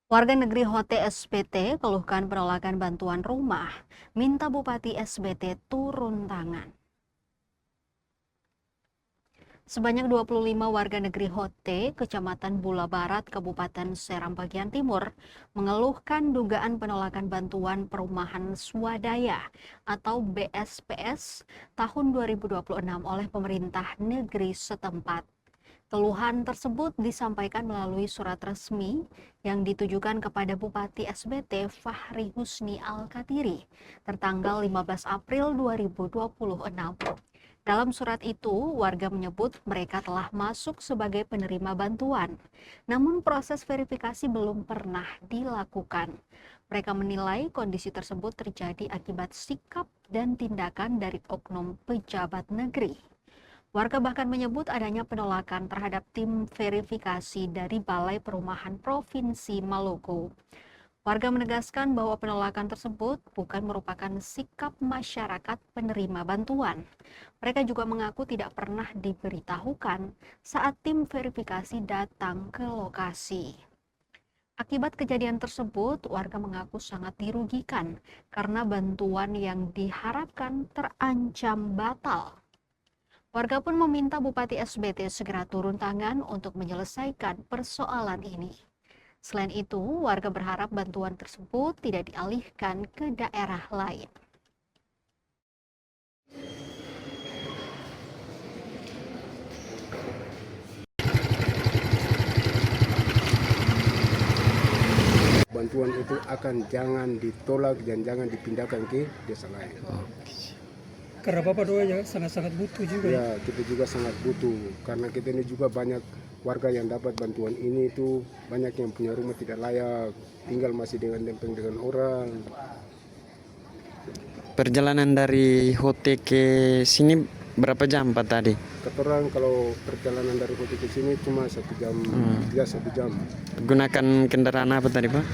Warga negeri Hote SBT keluhkan penolakan bantuan rumah, minta Bupati SBT turun tangan. Sebanyak 25 warga negeri Hote, Kecamatan Bula Barat, Kabupaten Seram bagian Timur, mengeluhkan dugaan penolakan bantuan perumahan swadaya atau BSPS tahun 2026 oleh pemerintah negeri setempat. Keluhan tersebut disampaikan melalui surat resmi yang ditujukan kepada Bupati SBT Fahri Husni Al-Katiri tertanggal 15 April 2026. Dalam surat itu, warga menyebut mereka telah masuk sebagai penerima bantuan, namun proses verifikasi belum pernah dilakukan. Mereka menilai kondisi tersebut terjadi akibat sikap dan tindakan dari oknum pejabat negeri. Warga bahkan menyebut adanya penolakan terhadap tim verifikasi dari Balai Perumahan Provinsi Maluku. Warga menegaskan bahwa penolakan tersebut bukan merupakan sikap masyarakat penerima bantuan. Mereka juga mengaku tidak pernah diberitahukan saat tim verifikasi datang ke lokasi. Akibat kejadian tersebut, warga mengaku sangat dirugikan karena bantuan yang diharapkan terancam batal. Warga pun meminta Bupati SBT segera turun tangan untuk menyelesaikan persoalan ini. Selain itu, warga berharap bantuan tersebut tidak dialihkan ke daerah lain. Bantuan itu akan jangan ditolak dan jangan dipindahkan ke desa lain. Karena Bapak doa ya sangat-sangat butuh juga ya. Ya, kita juga sangat butuh karena kita ini juga banyak warga yang dapat bantuan ini itu banyak yang punya rumah tidak layak, tinggal masih dengan lempeng dengan orang. Perjalanan dari Hote ke sini berapa jam Pak tadi? Ketorang kalau perjalanan dari kota ke sini cuma 1 jam, ya 1 jam Gunakan kendaraan apa tadi Pak?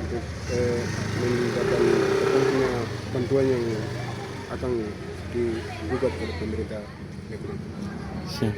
untuk mendapatkan punya bantuan yang akan digugat oleh pemerintah negeri. Siap.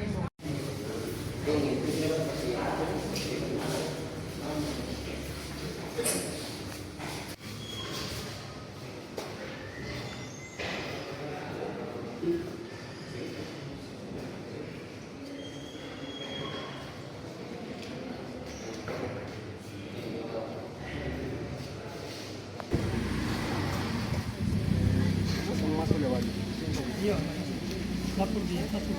Masuk lewat. Iya, lapor dia satu.